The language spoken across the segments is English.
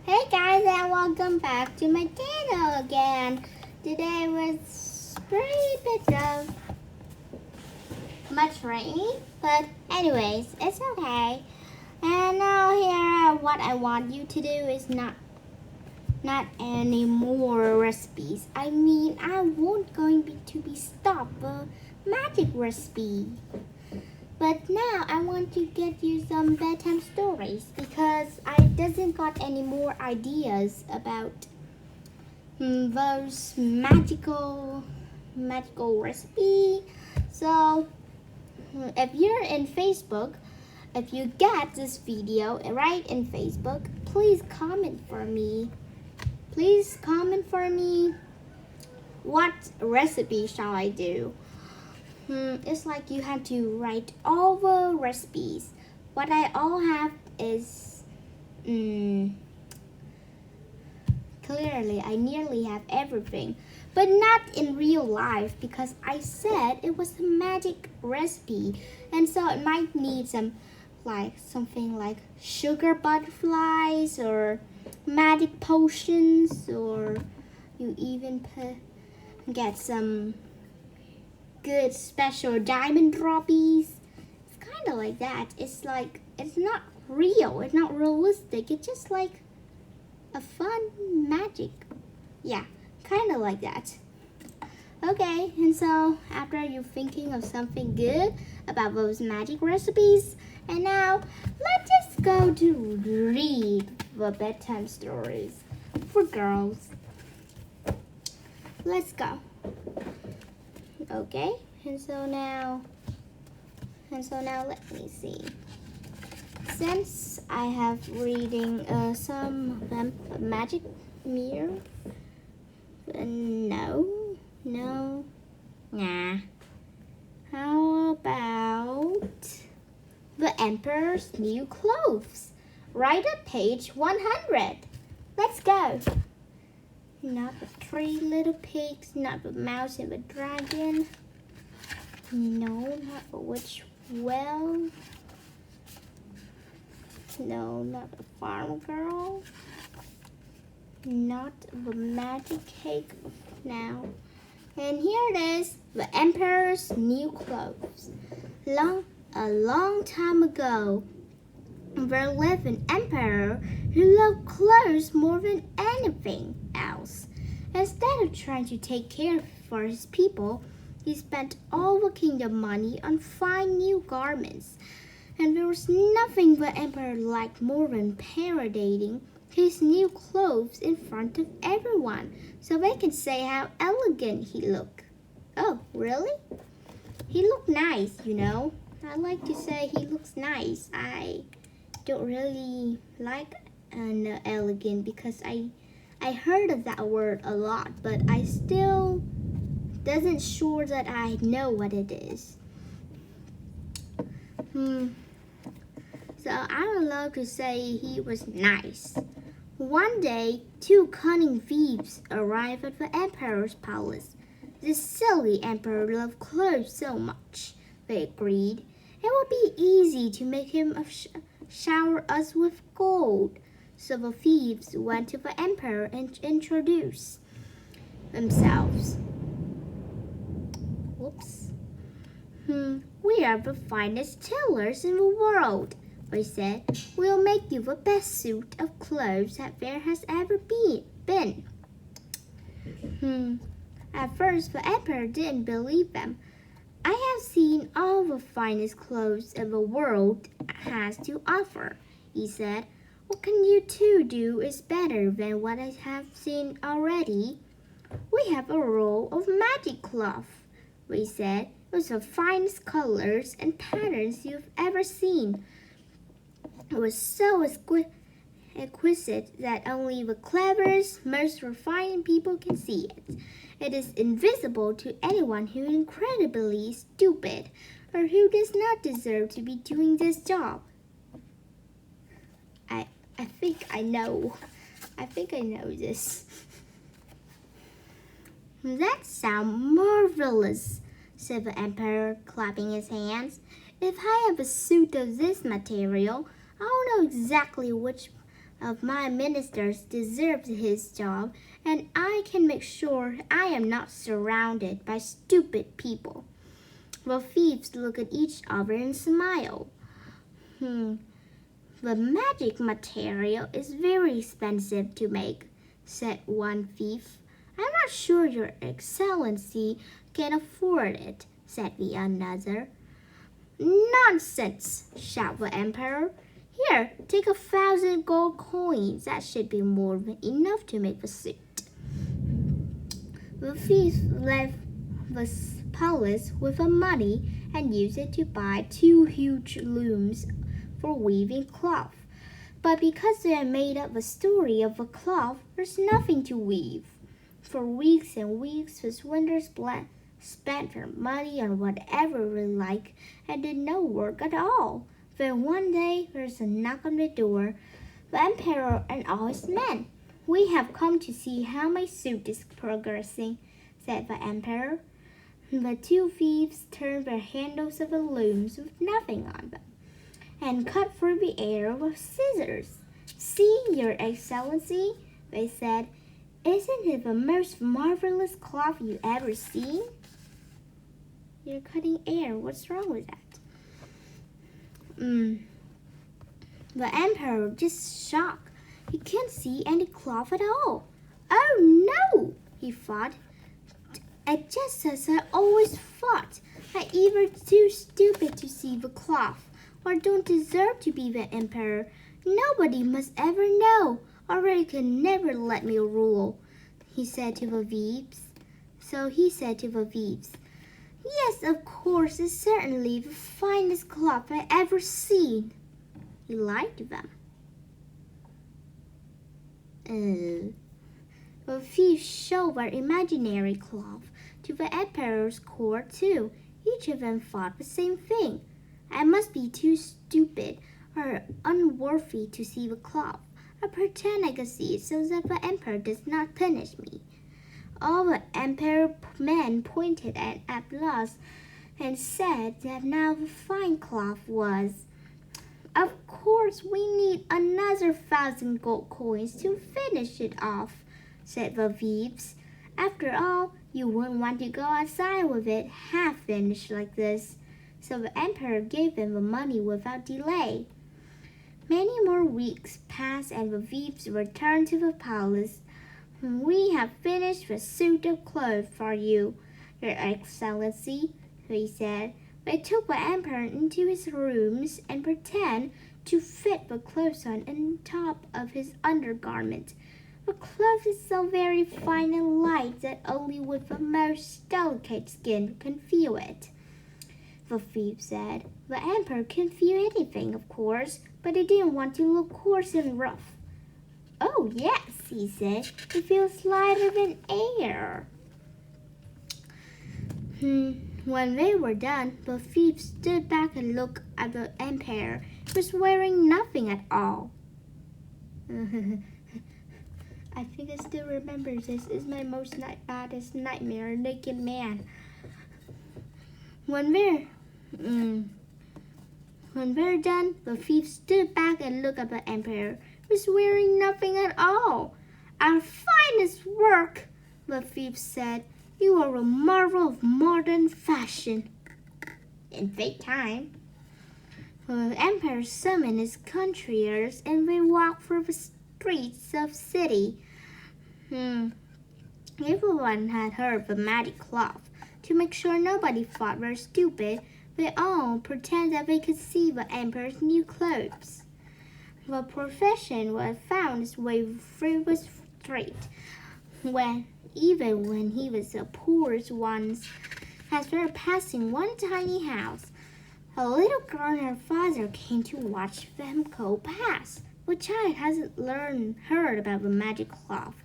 Hey guys, and welcome back to my channel again. Today was pretty bit of much rainy, but anyways, it's okay. And now here, what I want you to do is not any more recipes. I mean, I won't going to be stop a magic recipe. But now I want to get you some bedtime stories because I doesn't got any more ideas about those magical recipe. So if you're in Facebook, if you get this video right in Facebook, please comment for me. Please comment for me. What recipe shall I do? It's like you have to write all the recipes. What I all have is clearly I nearly have everything, but not in real life because I said it was a magic recipe, and so it might need something like sugar butterflies or magic potions, or you even get some good special diamond droppies. It's kind of like that. It's like it's not real. It's not realistic. It's just like a fun magic. Yeah, kind of like that. Okay, and so after you're thinking of something good about those magic recipes, and now let's just go to read the bedtime stories for girls. Let's go. Okay, and so now let me see. Since I have reading some of them, magic mirror, nah. How about the Emperor's New Clothes? Right at page 100. Let's go. Not the three little pigs, not the mouse and the dragon. No, not the witch well. No, not the farm girl. Not the magic cake now. And here it is, the Emperor's New Clothes. A long time ago, there lived an emperor who loved clothes more than anything else. Instead of trying to take care for his people, he spent all the kingdom money on fine new garments. And there was nothing the emperor liked more than parading his new clothes in front of everyone, so they can say how elegant he looked. Oh, really? He looked nice, you know. I like to say he looks nice. I don't really like elegant because I heard of that word a lot, but I still doesn't sure that I know what it is. So I would love to say he was nice. One day, two cunning thieves arrived at the emperor's palace. This silly emperor loved clothes so much, they agreed. It would be easy to make him shower us with gold. So the thieves went to the emperor and introduced themselves. Whoops. We are the finest tailors in the world, they said. We'll make you the best suit of clothes that there has ever been. At first, the emperor didn't believe them. I have seen all the finest clothes in the world has to offer, he said. What can you two do is better than what I have seen already? We have a roll of magic cloth, we said, with the finest colors and patterns you've ever seen. It was so exquisite that only the cleverest, most refined people can see it. It is invisible to anyone who is incredibly stupid or who does not deserve to be doing this job. I think I know this. That sounds marvelous, said the emperor, clapping his hands. If I have a suit of this material, I'll know exactly which of my ministers deserves his job, and I can make sure I am not surrounded by stupid people." The thieves look at each other and smile. "The magic material is very expensive to make," said one thief. "I'm not sure your excellency can afford it," said the another. "Nonsense!" shouted the emperor. "Here, take 1,000 gold coins. That should be more than enough to make the suit." The thief left the palace with the money and used it to buy 2 huge looms for weaving cloth. But because they had made up the story of the cloth, there's nothing to weave. For weeks and weeks, the swindlers spent their money on whatever they liked and did no work at all. Then one day, there's a knock on the door. "The emperor and all his men." "We have come to see how my suit is progressing," said the emperor. The 2 thieves turned the handles of the looms with nothing on them and cut through the air with scissors. "See, your excellency," they said. "Isn't it the most marvelous cloth you ever seen?" "You're cutting air. What's wrong with that?" The emperor was just shocked. He can't see any cloth at all. "Oh no," he thought. "It's just as I always thought. I'm either too stupid to see the cloth or don't deserve to be the emperor. Nobody must ever know, or they can never let me rule," he said to the thieves. So he said to the thieves, "Yes, of course, it's certainly the finest cloth I ever seen." He lied to them. The thieves showed their imaginary cloth to the emperor's court too. Each of them thought the same thing. "I must be too stupid or unworthy to see the cloth. I pretend I can see it so that the emperor does not punish me." All the emperor men pointed at applause and said that now the fine cloth was. "Of course, we need another 1,000 gold coins to finish it off," said the thieves. "After all, you wouldn't want to go outside with it half finished like this." So the emperor gave them the money without delay. Many more weeks passed and the thieves returned to the palace. "We have finished the suit of clothes for you, your excellency," they said. They took the emperor into his rooms and pretended to fit the clothes on top of his undergarment. "The cloth is so very fine and light that only with the most delicate skin can feel it," the thief said. "The emperor can feel anything, of course, but he didn't want to look coarse and rough." "Oh, yes," he said. "It feels lighter than air." When they were done, the thief stood back and looked at the emperor. He was wearing nothing at all. I think I still remember this is my most baddest nightmare, a naked man. When they're done, the thief stood back and looked at the emperor. He was wearing nothing at all. "Our finest work," the thief said. "You are a marvel of modern fashion." In Bedtime, the emperor summoned his courtiers and they walked through the streets of the city. Everyone had heard of the magic cloth. To make sure nobody thought they were stupid, they all pretended that they could see the emperor's new clothes. The procession found its way through the street, even when he was the poorest ones. As they were passing one tiny house, a little girl and her father came to watch them go past. The child hasn't heard about the magic cloth.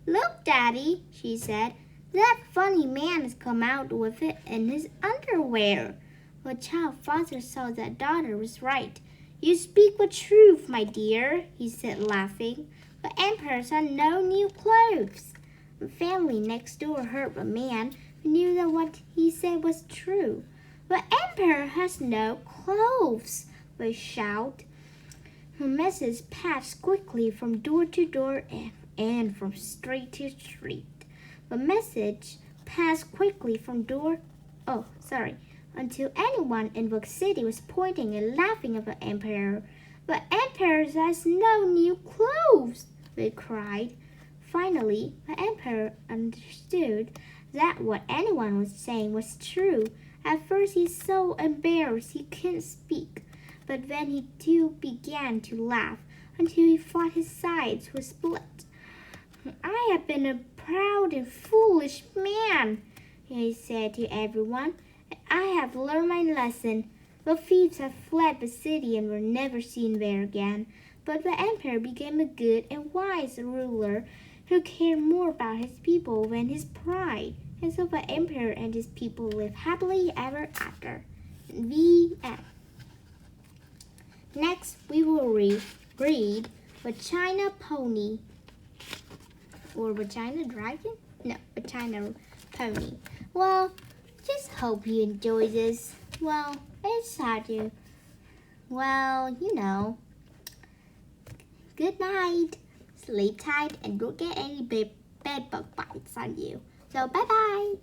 "Look, Daddy," she said, "that funny man has come out with it in his underwear." The child's father saw that daughter was right. "You speak the truth, my dear," he said, laughing. "The emperor had no new clothes." The family next door heard the man who knew that what he said was true. "The emperor has no clothes," they shouted. A message passed quickly from door to door and from street to street. The message passed quickly from until anyone in the city was pointing and laughing at the emperor. The emperor has no new clothes, they cried. Finally, the emperor understood that what anyone was saying was true. At first he's so embarrassed he couldn't speak, but then he too began to laugh until he thought his sides were split. I have been a proud and foolish man, he said to everyone. I have learned my lesson. The thieves have fled the city and were never seen there again. But the emperor became a good and wise ruler who cared more about his people than his pride. And so the emperor and his people lived happily ever after. The end. Next, we will read The China Pony. Or the China Dragon? No, the China Pony. Well, just hope you enjoy this. Well, it's hard to. Well, Good night. Sleep tight and don't get any bed bug bites on you. So, bye-bye.